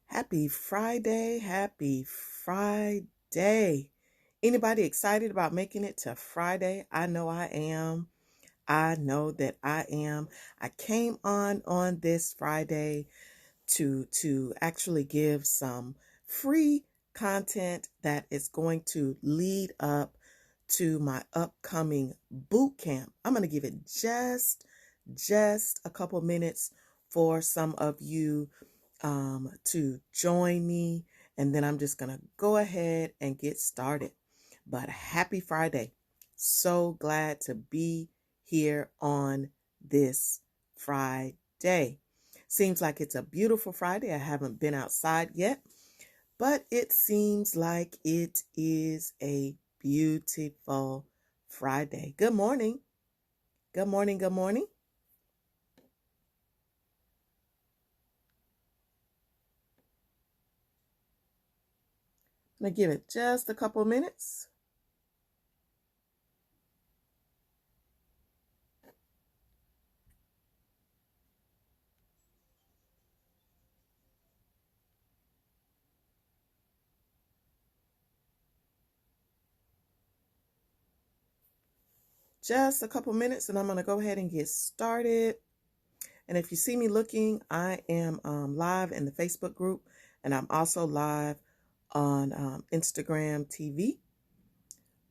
Happy Friday. Happy Friday. Anybody excited about making it to Friday? I know I am. I know that I am. I came on this Friday to actually give some free content that is going to lead up to my upcoming boot camp. I'm going to give it just a couple minutes for some of you to join me, and then I'm just going to go ahead and get started. But happy Friday. So glad to be here on this Friday. Seems like it's a beautiful Friday. I haven't been outside yet, but it seems like it is a beautiful Friday. Good morning. Good morning. Good morning. I'm going to give it just a couple minutes. Just a couple minutes, and I'm going to go ahead and get started. And if you see me looking, I am live in the Facebook group, and I'm also live on Instagram TV.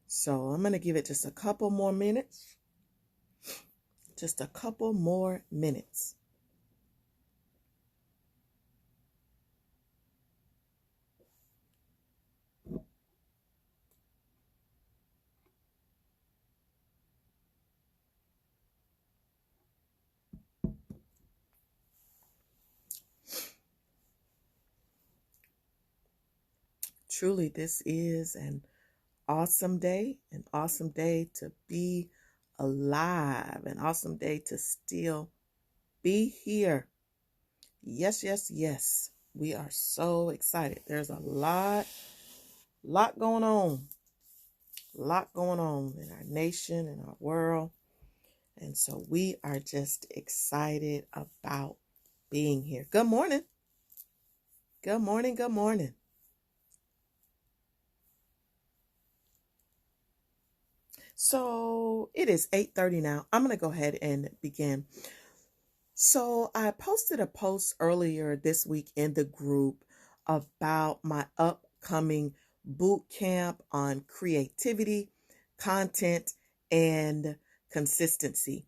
So I'm going to give it just a couple more minutes. Just a couple more minutes. Truly, this is an awesome day to be alive, an awesome day to still be here. Yes, yes, yes. We are so excited. There's a lot going on. A lot going on in our nation and our world. And so we are just excited about being here. Good morning. Good morning. Good morning. So it is 8:30 now. I'm going to go ahead and begin. So I posted a post earlier this week in the group about my upcoming boot camp on creativity, content, and consistency.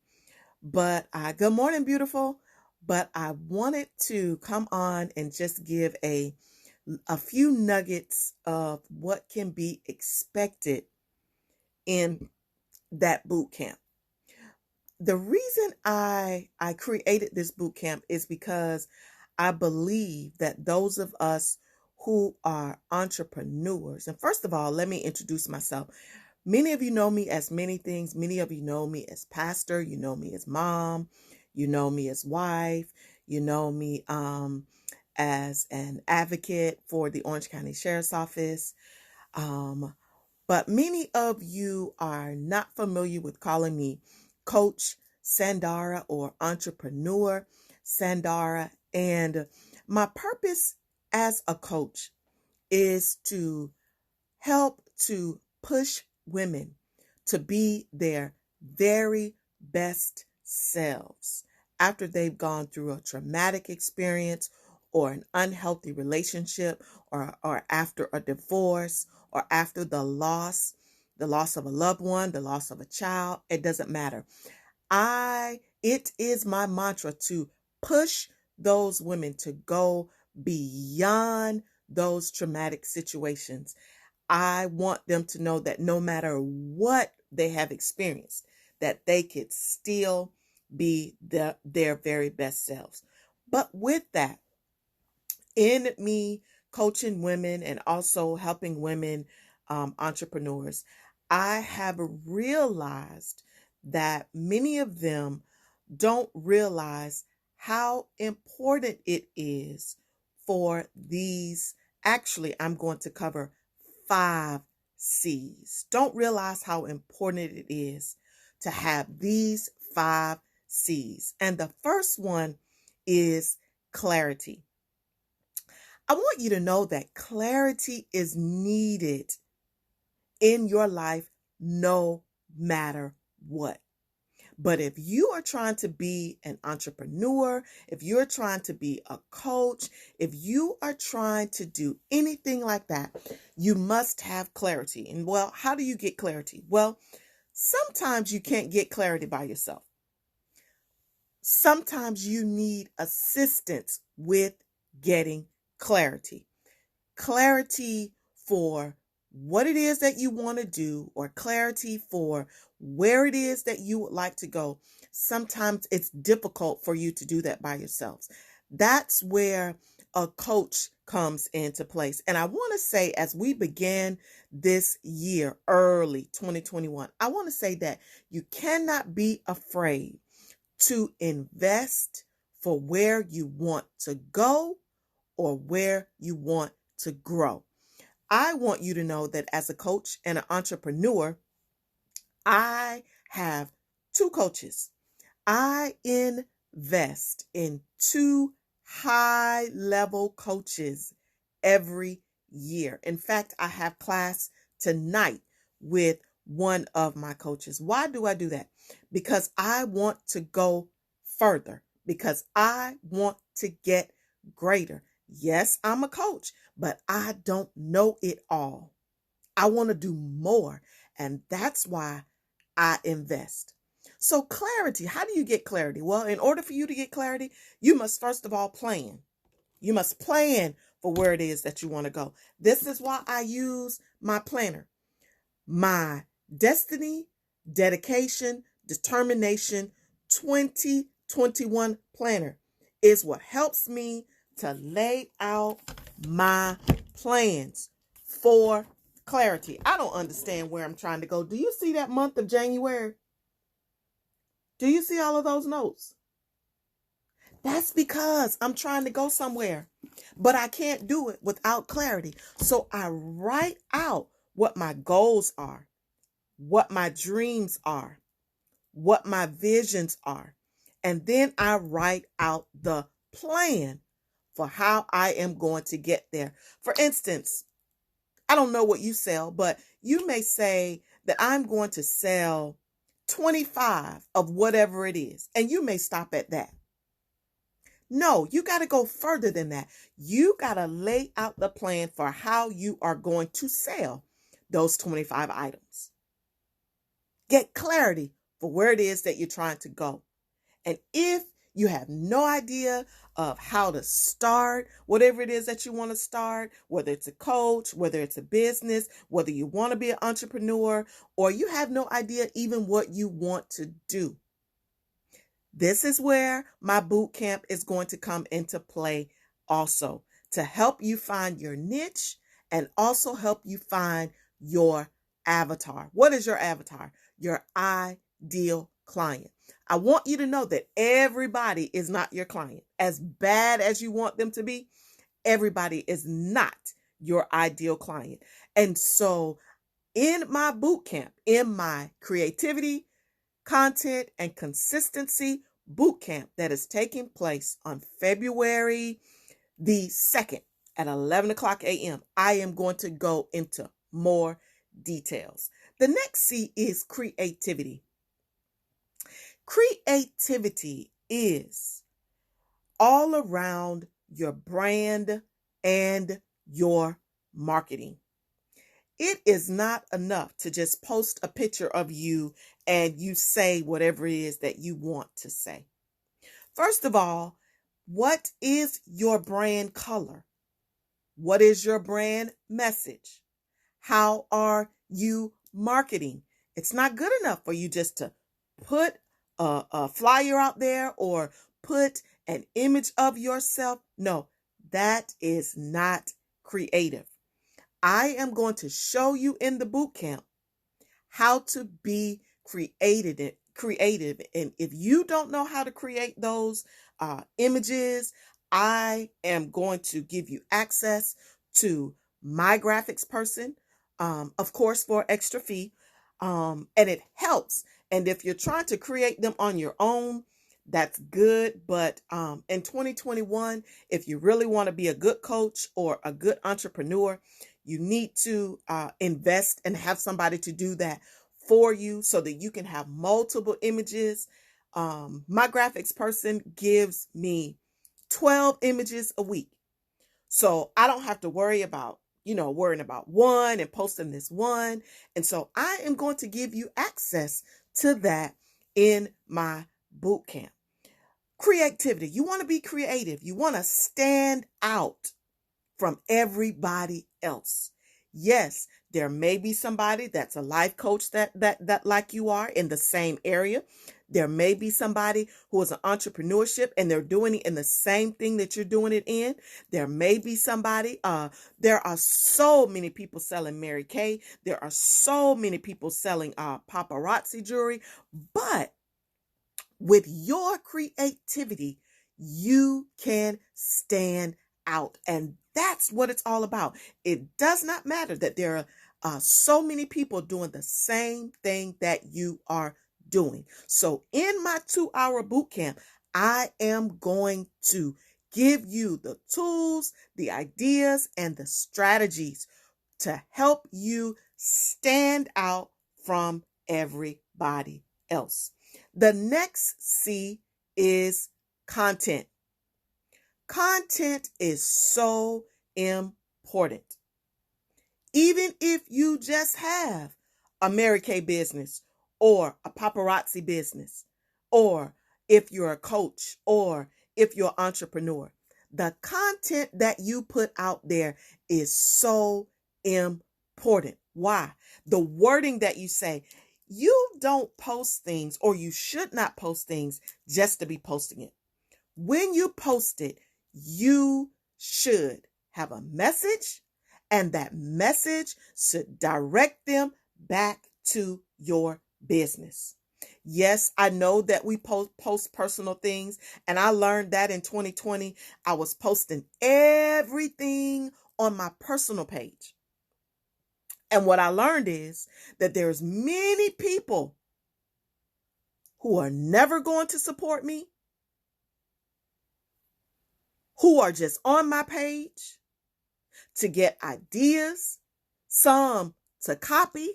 But good morning, beautiful. But I wanted to come on and just give a few nuggets of what can be expected in that boot camp. The reason I created this boot camp is because I believe that those of us who are entrepreneurs, and first of all, let me introduce myself. Many of you know me as many things. Many of you know me as pastor. You know me as mom. You know me as wife. You know me as an advocate for the Orange County Sheriff's Office. But many of you are not familiar with calling me Coach Sandara or Entrepreneur Sandara. And my purpose as a coach is to help to push women to be their very best selves after they've gone through a traumatic experience or an unhealthy relationship or after a divorce or after the loss of a loved one, the loss of a child. It doesn't matter. It is my mantra to push those women to go beyond those traumatic situations. I want them to know that no matter what they have experienced, that they could still be their very best selves. But with that, in me coaching women and also helping women entrepreneurs, I have realized that many of them don't realize how important it is for these. Actually, I'm going to cover 5 C's. Don't realize how important it is to have these 5 C's. And the first one is clarity. I want you to know that clarity is needed in your life no matter what. But if you are trying to be an entrepreneur, if you're trying to be a coach, if you are trying to do anything like that, you must have clarity. And well, how do you get clarity? Well, sometimes you can't get clarity by yourself. Sometimes you need assistance with getting clarity. Clarity for what it is that you want to do, or clarity for where it is that you would like to go. Sometimes it's difficult for you to do that by yourselves. That's where a coach comes into place. And I want to say, as we begin this year, early 2021, I want to say that you cannot be afraid to invest for where you want to go or where you want to grow. I want you to know that as a coach and an entrepreneur, I have two coaches. I invest in two high-level coaches every year. In fact, I have class tonight with one of my coaches. Why do I do that? Because I want to go further, because I want to get greater. Yes, I'm a coach, but I don't know it all. I want to do more, and that's why I invest. So clarity, how do you get clarity? Well, in order for you to get clarity, you must first of all plan. You must plan for where it is that you want to go. This is why I use my planner. My Destiny, Dedication, Determination 2021 planner is what helps me to lay out my plans for clarity. I don't understand where I'm trying to go. Do you see that month of January? Do you see all of those notes? That's because I'm trying to go somewhere, but I can't do it without clarity. So I write out what my goals are, what my dreams are, what my visions are. And then I write out the plan for how I am going to get there. For instance, I don't know what you sell, but you may say that I'm going to sell 25 of whatever it is, and you may stop at that. No, you got to go further than that. You got to lay out the plan for how you are going to sell those 25 items. Get clarity for where it is that you're trying to go. And if you have no idea of how to start, whatever it is that you want to start, whether it's a coach, whether it's a business, whether you want to be an entrepreneur, or you have no idea even what you want to do, this is where my boot camp is going to come into play also, to help you find your niche and also help you find your avatar. What is your avatar? Your ideal client. I want you to know that everybody is not your client. As bad as you want them to be, everybody is not your ideal client. And so in my boot camp, in my creativity, content, and consistency boot camp that is taking place on February the 2nd at 11 o'clock a.m., I am going to go into more details. The next C is creativity. Creativity is all around your brand and your marketing. It is not enough to just post a picture of you and you say whatever it is that you want to say. First of all, what is your brand color? What is your brand message? How are you marketing? It's not good enough for you just to put a flyer out there or put an image of yourself. No, that is not creative. I am going to show you in the boot camp how to be creative. And if you don't know how to create those images, I am going to give you access to my graphics person, of course, for extra fee. And it helps. And if you're trying to create them on your own, That's good. But in 2021, if you really want to be a good coach or a good entrepreneur, you need to invest and have somebody to do that for you so that you can have multiple images. My graphics person gives me 12 images a week. So I don't have to worry about, worrying about one and posting this one. And so I am going to give you access to that in my boot camp. Creativity. You want to be creative. You want to stand out from everybody else. Yes, there may be somebody that's a life coach that like you are in the same area. There may be somebody who is an entrepreneurship and they're doing it in the same thing that you're doing it in. There may be somebody, there are so many people selling Mary Kay. There are so many people selling paparazzi jewelry, but with your creativity, you can stand out. And that's what it's all about. It does not matter that there are so many people doing the same thing that you are doing. So in my 2-hour boot camp, I am going to give you the tools, the ideas, and the strategies to help you stand out from everybody else. The next C is content. Content is so important. Even if you just have a Mary Kay business or a paparazzi business, or if you're a coach or if you're an entrepreneur, the content that you put out there is so important. Why? The wording that you say. You don't post things, or you should not post things just to be posting it. When you post it, you should have a message, and that message should direct them back to your business. Yes, I know that we post personal things, and I learned that in 2020. I was posting everything on my personal page. And what I learned is that there's many people who are never going to support me, who are just on my page to get ideas, some to copy.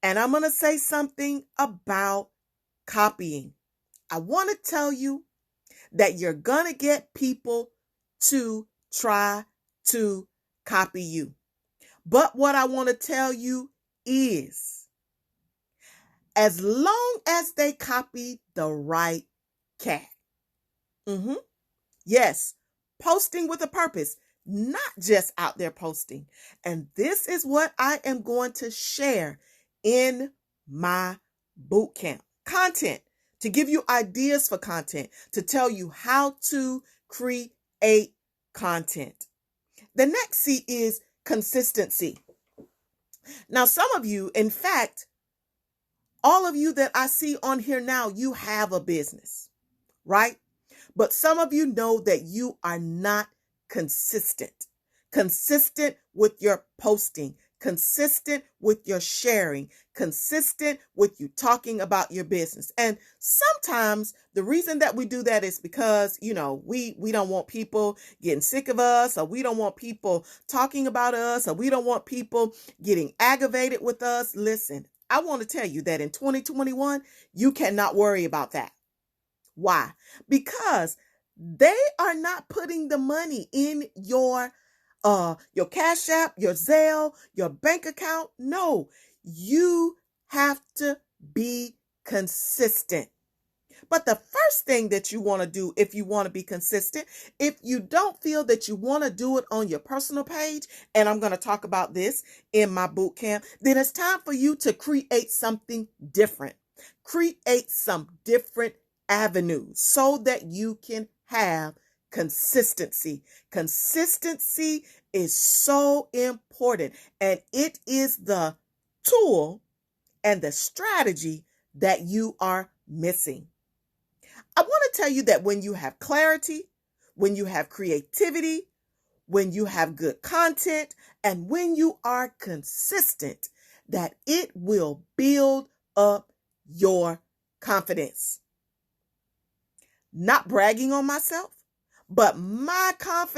And I'm going to say something about copying. I want to tell you that you're going to get people to try to copy you. But what I want to tell you is, as long as they copy the right cat. Yes, posting with a purpose, not just out there posting. And this is what I am going to share in my boot camp. Content, to give you ideas for content, to tell you how to create content. The next C is consistency. Now, some of you, in fact, all of you that I see on here now, you have a business, right? But some of you know that you are not consistent with your posting, consistent with your sharing, consistent with you talking about your business. And sometimes the reason that we do that is because, we don't want people getting sick of us, or we don't want people talking about us, or we don't want people getting aggravated with us. Listen, I want to tell you that in 2021, you cannot worry about that. Why? Because they are not putting the money in your Cash App, your Zelle, your bank account. No, you have to be consistent. But the first thing that you want to do if you want to be consistent, if you don't feel that you want to do it on your personal page, and I'm going to talk about this in my boot camp, then it's time for you to create something different. Create some different avenues so that you can have consistency. Consistency is so important, and it is the tool and the strategy that you are missing. I want to tell you that when you have clarity, when you have creativity, when you have good content, and when you are consistent, that it will build up your confidence. not bragging on myself, but my confidence